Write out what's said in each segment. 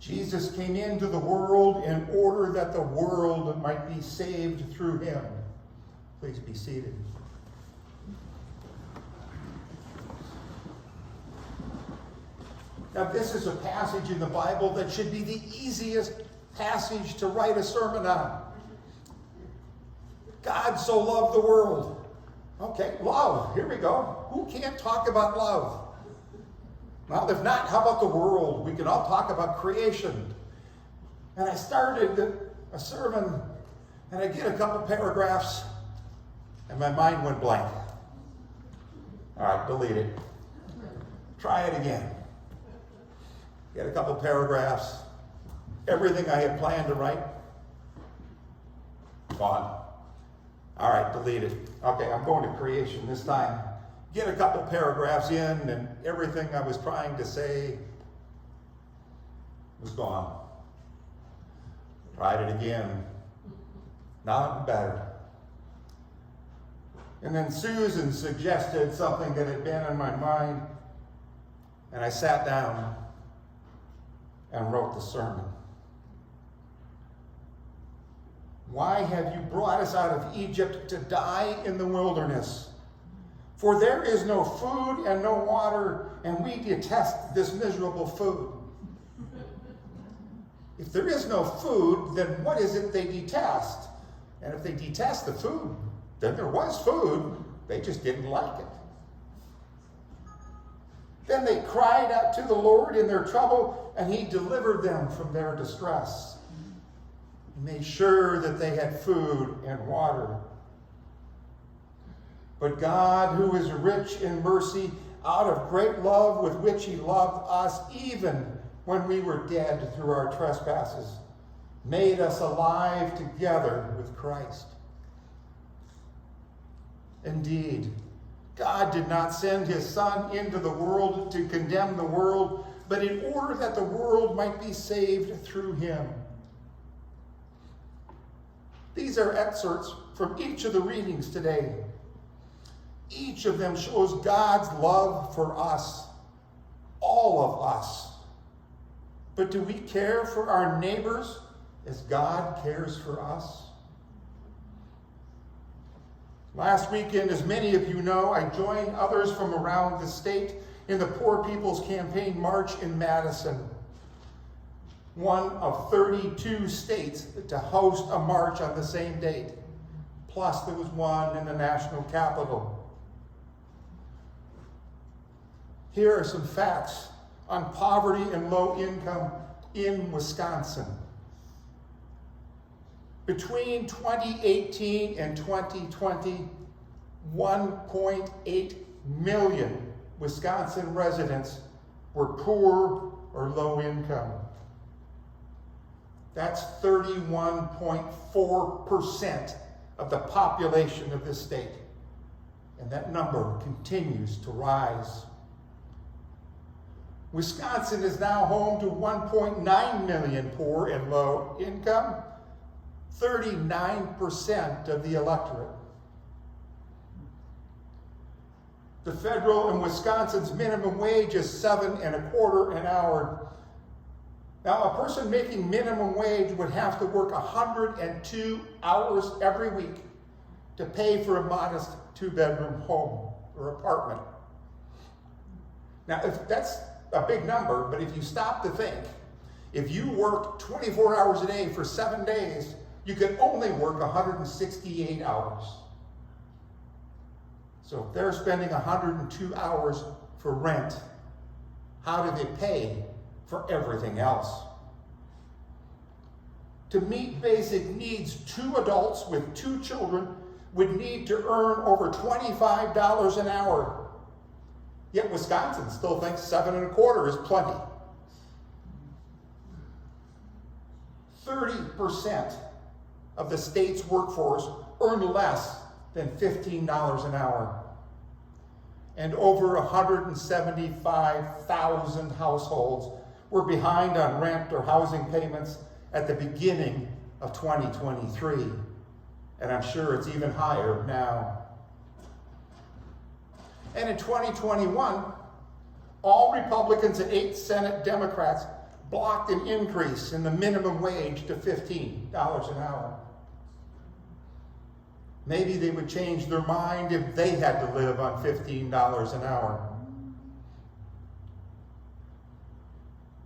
Jesus came into the world in order that the world might be saved through him. Please be seated. Now, this is a passage in the Bible that should be the easiest passage to write a sermon on. God so loved the world. Okay, love. Here we go. Who can't talk about love? Well, if not, how about the world? We can all talk about creation. And I started a sermon, and I get a couple paragraphs, and my mind went blank. All right, delete it. Try it again. Get a couple paragraphs. Everything I had planned to write, gone. All right, delete it. Okay, I'm going to creation this time. Get a couple paragraphs in, and everything I was trying to say was gone. Tried it again. Not better. And then Susan suggested something that had been in my mind, and I sat down and wrote the sermon. Why have you brought us out of Egypt to die in the wilderness? For there is no food and no water, and we detest this miserable food. If there is no food, then what is it they detest? And if they detest the food, then there was food, they just didn't like it. Then they cried out to the Lord in their trouble, and he delivered them from their distress. He made sure that they had food and water. But God, who is rich in mercy, out of great love with which he loved us, even when we were dead through our trespasses, made us alive together with Christ. Indeed, God did not send his Son into the world to condemn the world, but in order that the world might be saved through him. These are excerpts from each of the readings today. Each of them shows God's love for us, all of us. But do we care for our neighbors as God cares for us? Last weekend, as many of you know, I joined others from around the state in the Poor People's Campaign March in Madison, one of 32 states to host a march on the same date. Plus, there was one in the national capital. Here are some facts on poverty and low income in Wisconsin. Between 2018 and 2020, 1.8 million Wisconsin residents were poor or low income. That's 31.4% of the population of this state. And that number continues to rise. Wisconsin is now home to 1.9 million poor and low income, 39% of the electorate. The federal and Wisconsin's minimum wage is $7.25 an hour. Now, a person making minimum wage would have to work 102 hours every week to pay for a modest two-bedroom home or apartment. Now, if that's a big number, but if you stop to think, if you worked 24 hours a day for 7 days, you could only work 168 hours. So if they're spending 102 hours for rent, how do they pay for everything else? To meet basic needs, 2 adults with 2 children would need to earn over $25 an hour. Yet Wisconsin still thinks $7.25 is plenty. 30% of the state's workforce earn less than $15 an hour. And over 175,000 households were behind on rent or housing payments at the beginning of 2023. And I'm sure it's even higher now. And in 2021, all Republicans and 8 Senate Democrats blocked an increase in the minimum wage to $15 an hour. Maybe they would change their mind if they had to live on $15 an hour.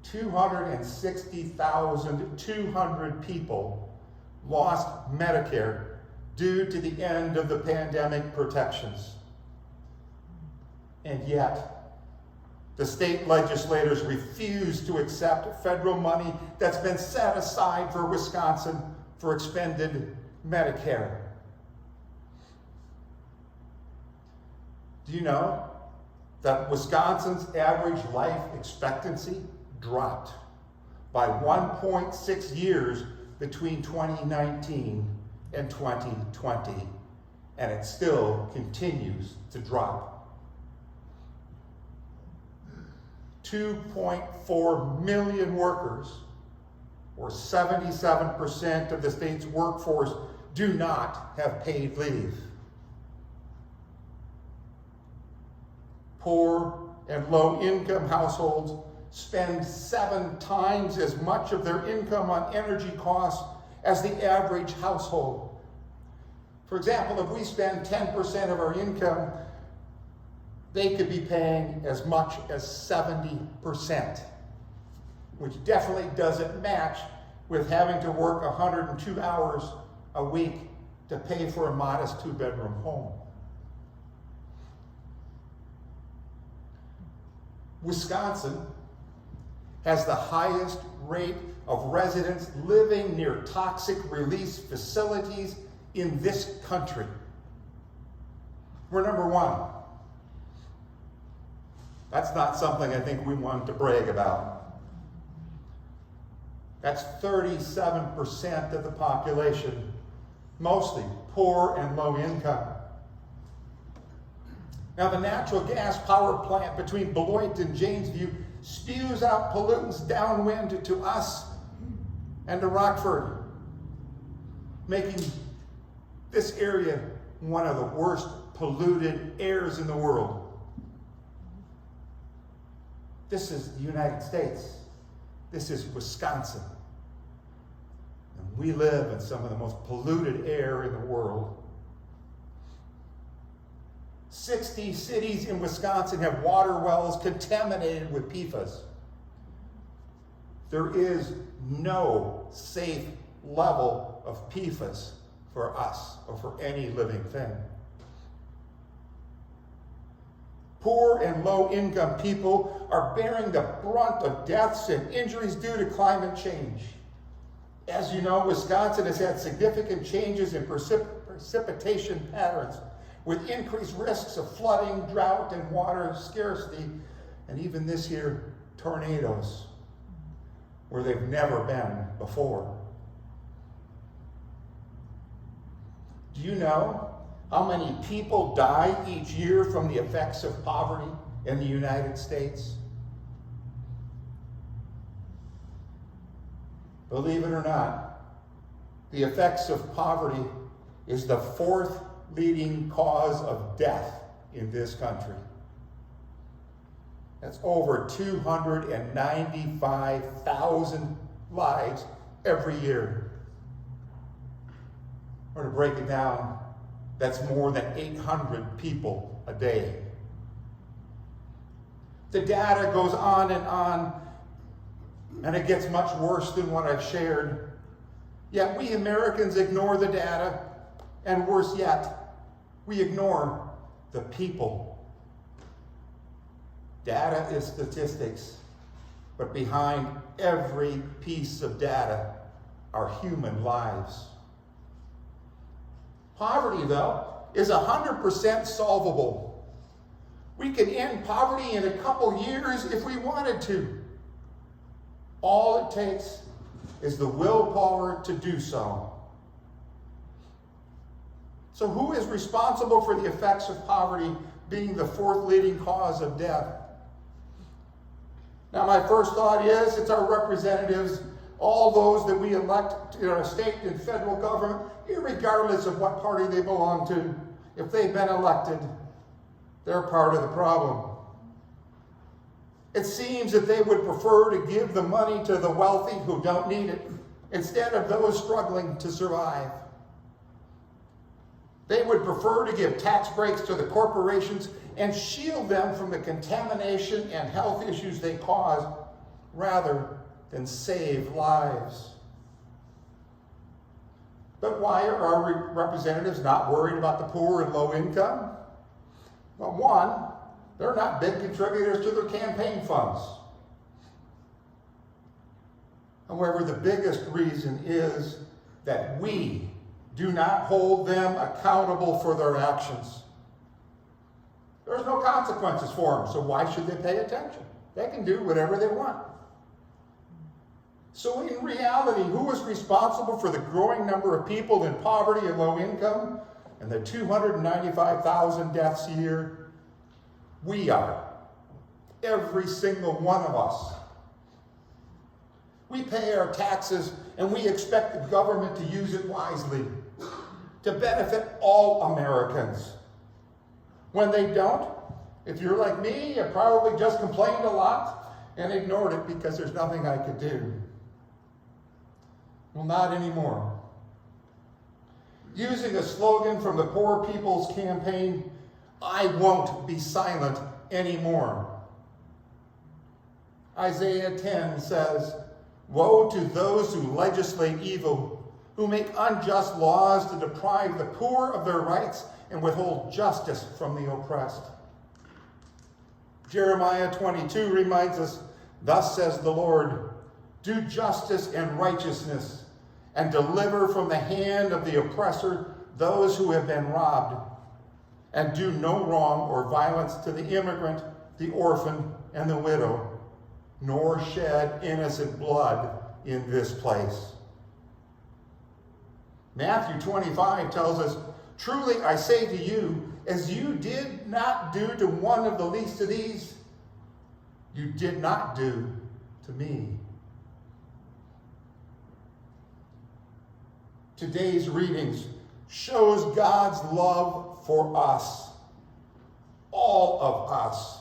260,200 people lost Medicare due to the end of the pandemic protections. And yet, the state legislators refuse to accept federal money that's been set aside for Wisconsin for expended Medicare. Do you know that Wisconsin's average life expectancy dropped by 1.6 years between 2019 and 2020, and it still continues to drop? 2.4 million workers, or 77% of the state's workforce, do not have paid leave. Poor and low-income households spend 7 times as much of their income on energy costs as the average household. For example, if we spend 10% of our income, they could be paying as much as 70%, which definitely doesn't match with having to work 102 hours a week to pay for a modest 2-bedroom home. Wisconsin has the highest rate of residents living near toxic release facilities in this country. We're number 1. That's not something I think we want to brag about. That's 37% of the population, mostly poor and low income. Now, the natural gas power plant between Beloit and Janesview spews out pollutants downwind to us and to Rockford, making this area one of the worst polluted airs in the world. This is the United States. This is Wisconsin. And we live in some of the most polluted air in the world. 60 cities in Wisconsin have water wells contaminated with PFAS. There is no safe level of PFAS for us or for any living thing. Poor and low-income people are bearing the brunt of deaths and injuries due to climate change. As you know, Wisconsin has had significant changes in precipitation patterns, with increased risks of flooding, drought, and water scarcity, and even this year, tornadoes, where they've never been before. Do you know how many people die each year from the effects of poverty in the United States? Believe it or not, the effects of poverty is the 4th leading cause of death in this country. That's over 295,000 lives every year. Or to break it down, that's more than 800 people a day. The data goes on, and it gets much worse than what I've shared. Yet we Americans ignore the data, and worse yet, we ignore the people. Data is statistics, but behind every piece of data are human lives. Poverty, though, is 100% solvable. We can end poverty in a couple years if we wanted to. All it takes is the willpower to do so. So who is responsible for the effects of poverty being the 4th leading cause of death? Now, my first thought is it's our representatives, all those that we elect in our state and federal government, irregardless of what party they belong to. If they've been elected, they're part of the problem. It seems that they would prefer to give the money to the wealthy who don't need it instead of those struggling to survive. They would prefer to give tax breaks to the corporations and shield them from the contamination and health issues they cause rather than save lives. But why are our representatives not worried about the poor and low income? Well, one, they're not big contributors to their campaign funds. However, the biggest reason is that we do not hold them accountable for their actions. There's no consequences for them, so why should they pay attention? They can do whatever they want. So in reality, who is responsible for the growing number of people in poverty and low income and the 295,000 deaths a year? We are. Every single one of us. We pay our taxes and we expect the government to use it wisely to benefit all Americans. When they don't, if you're like me, you probably just complained a lot and ignored it because there's nothing I could do. Well, not anymore. Using a slogan from the Poor People's Campaign, I won't be silent anymore. Isaiah 10 says, "Woe to those who legislate evil, who make unjust laws to deprive the poor of their rights and withhold justice from the oppressed." Jeremiah 22 reminds us, "Thus says the Lord, do justice and righteousness, and deliver from the hand of the oppressor those who have been robbed, and do no wrong or violence to the immigrant, the orphan, and the widow, nor shed innocent blood in this place." Matthew 25 tells us, "Truly I say to you, as you did not do to one of the least of these, you did not do to me." Today's readings shows God's love for us, all of us.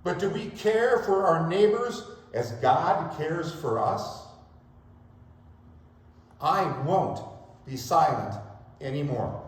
But do we care for our neighbors as God cares for us? I won't be silent anymore.